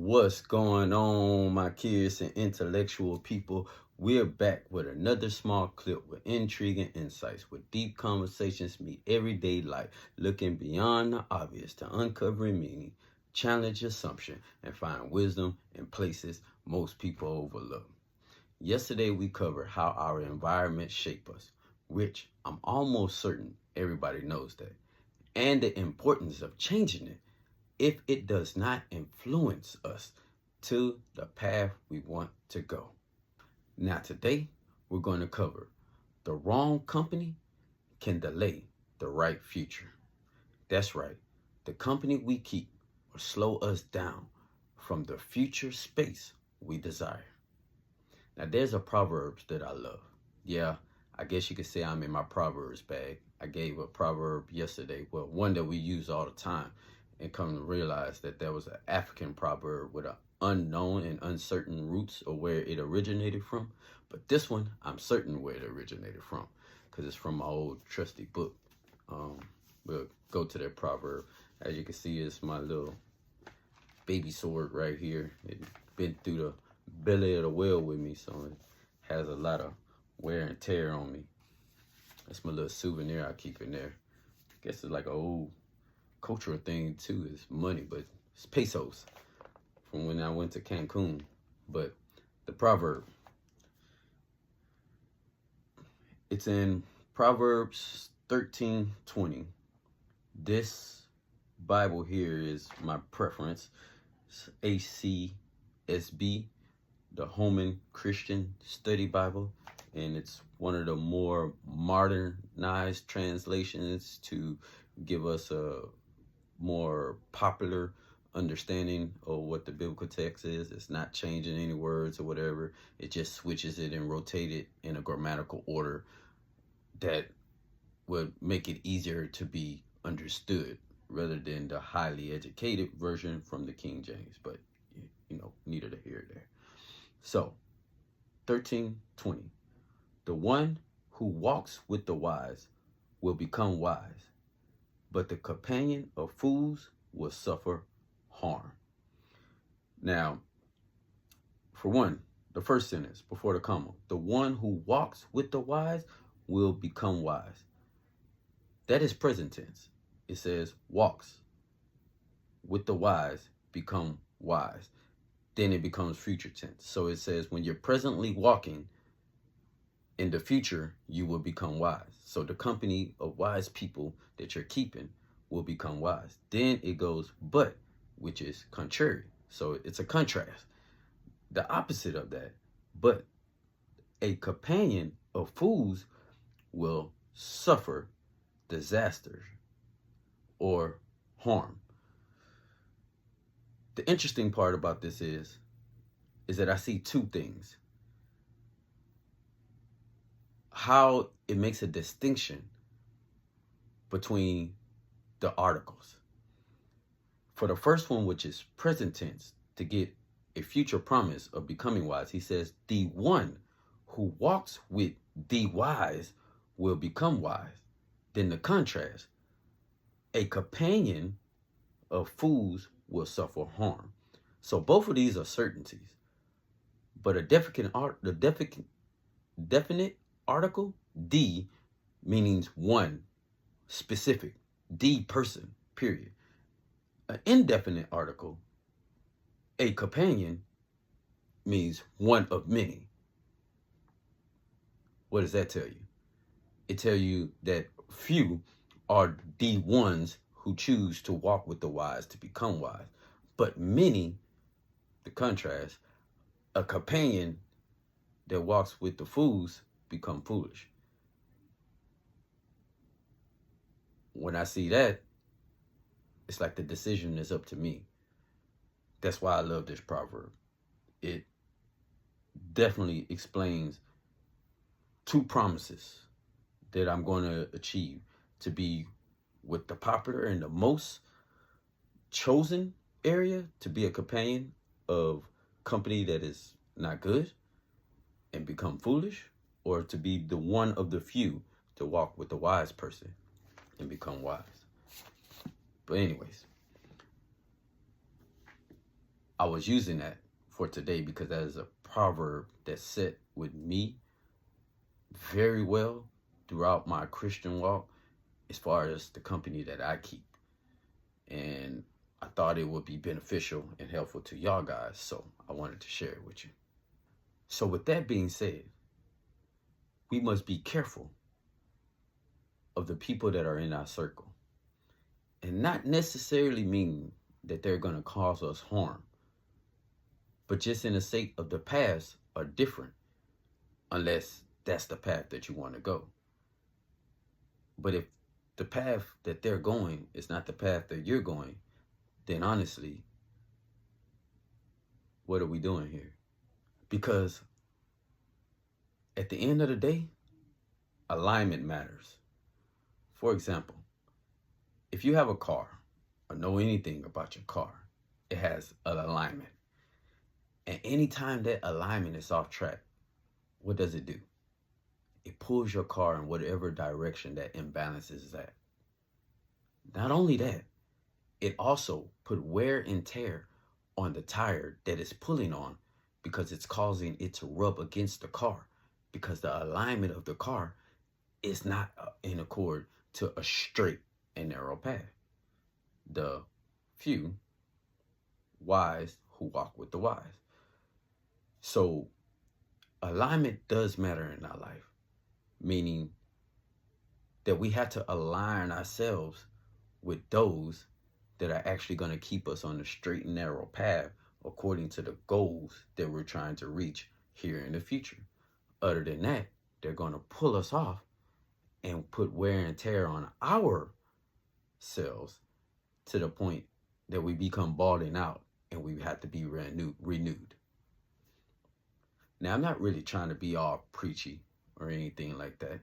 What's going on, my curious and intellectual people? We're back with another small clip with intriguing insights, with deep conversations meet everyday life, looking beyond the obvious to uncovering meaning, challenge assumption, and find wisdom in places most people overlook. Yesterday, we covered how our environment shape us, which I'm almost certain everybody knows that, and the importance of changing it if it does not influence us to the path we want to go. Now, today, we're going to cover the wrong company can delay the right future. That's right, the company we keep will slow us down from the future space we desire. Now, there's a Proverbs that I love. Yeah, I guess you could say I'm in my Proverbs bag. I gave a proverb yesterday, well, one that we use all the time, and come to realize that there was an African proverb with an unknown and uncertain roots of where it originated from. But this one, I'm certain where it originated from, because it's from my old trusty book. We'll go to that proverb. As you can see, it's my little baby sword right here. It's been through the belly of the whale with me, so it has a lot of wear and tear on me. That's my little souvenir I keep in there. I guess it's like an old cultural thing too. It's money, but it's pesos from when I went to Cancun. But the proverb, it's in Proverbs 13:20. This Bible here is my preference. It's HCSB, the Holman Christian Study Bible, and it's one of the more modernized translations to give us a more popular understanding of what the biblical text is. It's not changing any words or whatever. It just switches it and rotates it in a grammatical order that would make it easier to be understood rather than the highly educated version from the King James. But, neither to here or there. So, 13:20. The one who walks with the wise will become wise, but the companion of fools will suffer harm. Now, for one, the first sentence before the comma, the one who walks with the wise will become wise. That is present tense. It says walks with the wise become wise. Then it becomes future tense. So it says when you're presently walking, in the future, you will become wise. So the company of wise people that you're keeping will become wise. Then it goes, but, which is contrary. So it's a contrast. The opposite of that, but a companion of fools will suffer disaster or harm. The interesting part about this is that I see two things. How it makes a distinction between the articles. For the first one, which is present tense, to get a future promise of becoming wise, he says, the one who walks with the wise will become wise. Then the contrast, a companion of fools will suffer harm. So both of these are certainties. But a definite article, the, means one, specific, the person, period. An indefinite article, a companion, means one of many. What does that tell you? It tells you that few are the ones who choose to walk with the wise to become wise. But many, the contrast, a companion that walks with the fools become foolish. When I see that, it's like the decision is up to me. That's why I love this proverb. It definitely explains two promises that I'm going to achieve: to be with the popular and the most chosen area, to be a companion of company that is not good and become foolish, or to be the one of the few to walk with the wise person and become wise. But anyways, I was using that for today because that is a proverb that set with me very well throughout my Christian walk as far as the company that I keep. And I thought it would be beneficial and helpful to y'all guys, so I wanted to share it with you. So with that being said, we must be careful of the people that are in our circle, and not necessarily mean that they're going to cause us harm, but just in the sake of the paths are different, unless that's the path that you want to go. But if the path that they're going is not the path that you're going, then honestly, what are we doing here? Because at the end of the day, alignment matters. For example, if you have a car or know anything about your car, it has an alignment. And anytime that alignment is off track, what does it do? It pulls your car in whatever direction that imbalance is at. Not only that, it also put wear and tear on the tire that it's pulling on because it's causing it to rub against the car because the alignment of the car is not in accord to a straight and narrow path. The few wise who walk with the wise. So alignment does matter in our life, meaning that we have to align ourselves with those that are actually going to keep us on the straight and narrow path according to the goals that we're trying to reach here in the future. Other than that, they're going to pull us off and put wear and tear on our selves to the point that we become balding out and we have to be renewed. Now, I'm not really trying to be all preachy or anything like that,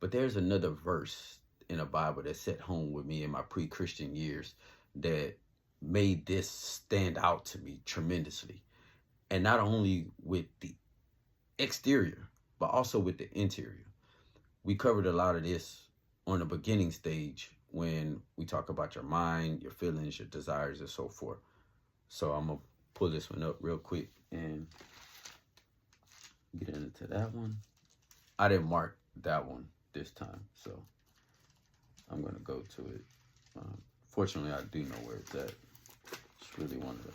but there's another verse in the Bible that set home with me in my pre-Christian years that made this stand out to me tremendously. And not only with the exterior, but also with the interior. We covered a lot of this on the beginning stage when we talk about your mind, your feelings, your desires, and so forth. So I'm going to pull this one up real quick and get into that one. I didn't mark that one this time, so I'm going to go to it. Fortunately, I do know where it's at. It's really one of the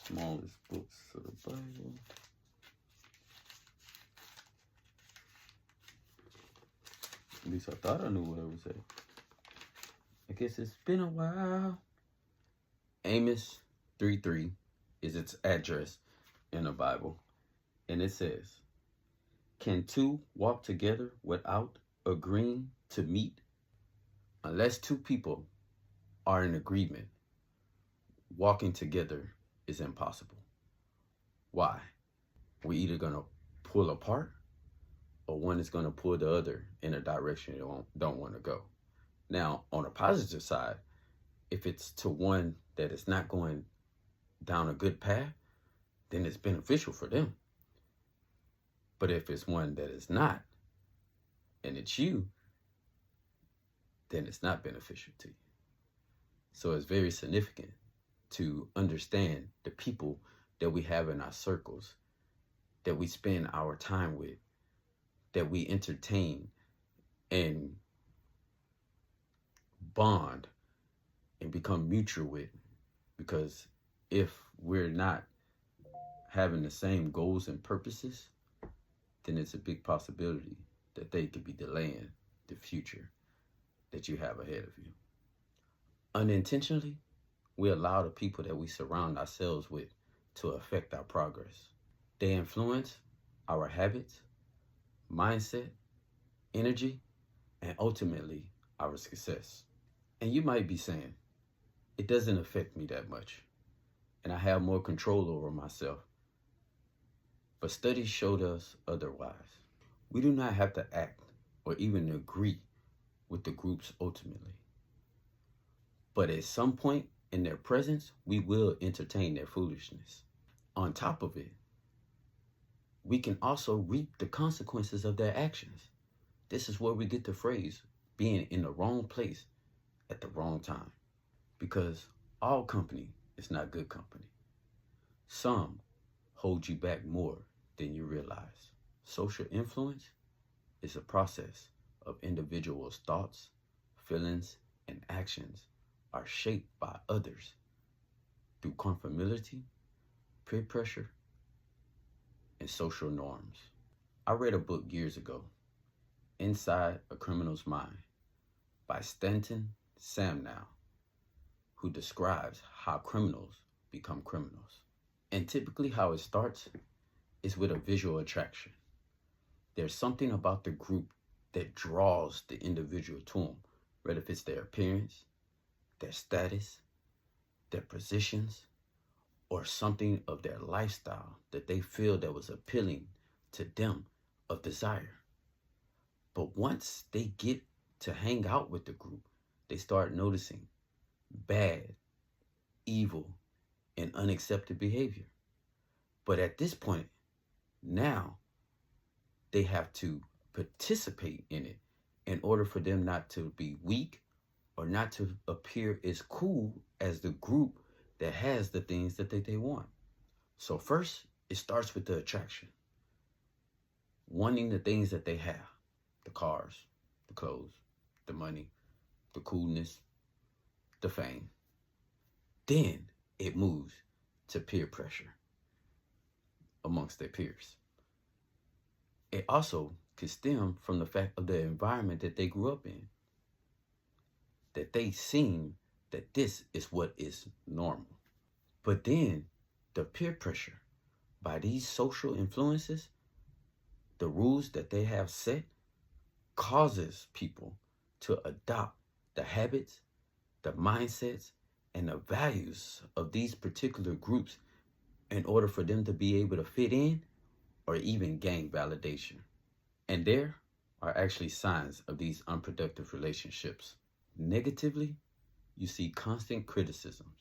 smallest books of the Bible. At least I thought I knew what it was at. I guess it's been a while. Amos 3:3 is its address in the Bible. And it says, "Can two walk together without agreeing to meet? Unless two people are in agreement, walking together is impossible." Why? We're either going to pull apart or one is going to pull the other in a direction you don't want to go. Now, on the positive side, if it's to one that is not going down a good path, then it's beneficial for them. But if it's one that is not, and it's you, then it's not beneficial to you. So it's very significant to understand the people that we have in our circles, that we spend our time with, that we entertain and bond and become mutual with. Because if we're not having the same goals and purposes, then it's a big possibility that they could be delaying the future that you have ahead of you. Unintentionally, we allow the people that we surround ourselves with to affect our progress. They influence our habits, mindset, energy, and ultimately our success. And you might be saying, it doesn't affect me that much, and I have more control over myself. But studies showed us otherwise. We do not have to act or even agree with the groups ultimately. But at some point in their presence, we will entertain their foolishness. On top of it, we can also reap the consequences of their actions. This is where we get the phrase, being in the wrong place at the wrong time, because all company is not good company. Some hold you back more than you realize. Social influence is a process of individuals' thoughts, feelings, and actions are shaped by others through conformity, peer pressure, and social norms. I read a book years ago, Inside a Criminal's Mind, by Stanton Samnow, who describes how criminals become criminals. And typically, how it starts is with a visual attraction. There's something about the group that draws the individual to them, whether if it's their appearance, their status, their positions, or something of their lifestyle that they feel that was appealing to them of desire. But once they get to hang out with the group, they start noticing bad, evil, and unaccepted behavior. But at this point, now they have to participate in it in order for them not to be weak or not to appear as cool as the group that has the things that they want. So first, it starts with the attraction. Wanting the things that they have, the cars, the clothes, the money, the coolness, the fame. Then it moves to peer pressure amongst their peers. It also could stem from the fact of the environment that they grew up in, that they seem that this is what is normal. But then the peer pressure by these social influences, the rules that they have set, causes people to adopt the habits, the mindsets, and the values of these particular groups in order for them to be able to fit in or even gain validation. And there are actually signs of these unproductive relationships. Negatively, you see constant criticisms,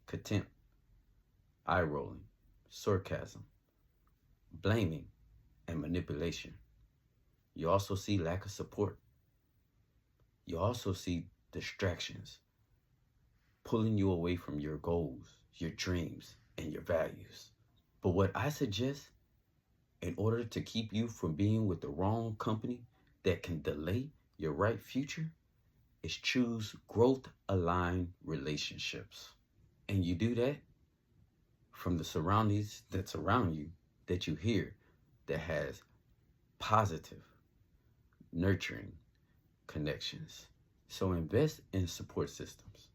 contempt, eye rolling, sarcasm, blaming, and manipulation. You also see lack of support. You also see distractions, pulling you away from your goals, your dreams, and your values. But what I suggest, in order to keep you from being with the wrong company that can delay your right future, is choose growth-aligned relationships. And you do that from the surroundings that surround you, that you hear, that has positive, nurturing connections. So invest in support systems.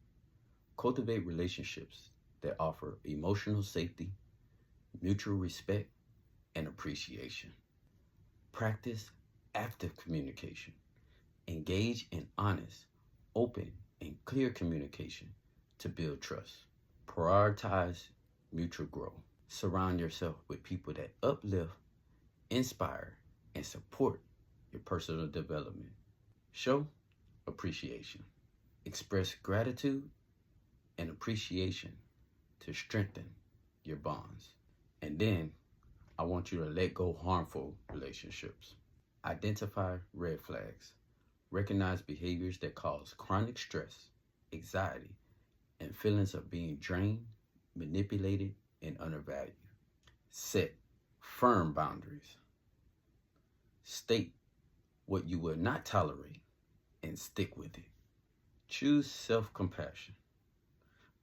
Cultivate relationships that offer emotional safety, mutual respect, and appreciation. Practice active communication. Engage in honest, open, and clear communication to build trust. Prioritize mutual growth. Surround yourself with people that uplift, inspire, and support your personal development. Show appreciation. Express gratitude and appreciation to strengthen your bonds. And then I want you to let go harmful relationships. Identify red flags. Recognize behaviors that cause chronic stress, anxiety, and feelings of being drained, manipulated, and undervalued. Set firm boundaries. State what you will not tolerate and stick with it. Choose self-compassion.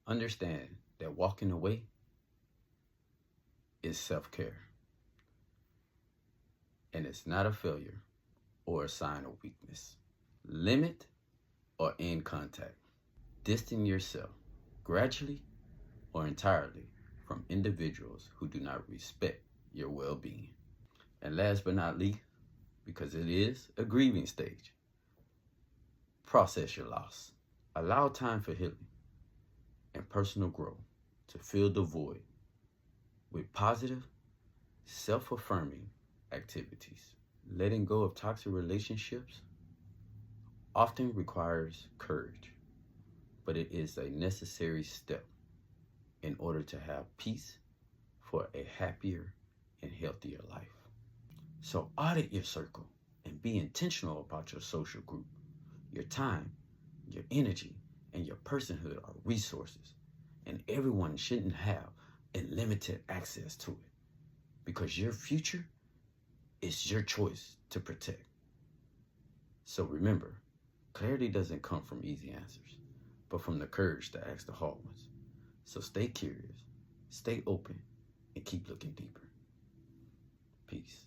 Understand that walking away is self-care, and it's not a failure or a sign of weakness. Limit or end contact. Distance yourself gradually or entirely from individuals who do not respect your well-being. And last but not least, because it is a grieving stage, process your loss. Allow time for healing and personal growth to fill the void with positive, self-affirming activities. Letting go of toxic relationships often requires courage, but it is a necessary step in order to have peace for a happier and healthier life. So audit your circle and be intentional about your social group, your time, Your energy and your personhood are resources, and everyone shouldn't have unlimited access to it, because your future is your choice to protect. So remember, clarity doesn't come from easy answers, but from the courage to ask the hard ones. So stay curious, stay open, and keep looking deeper. Peace.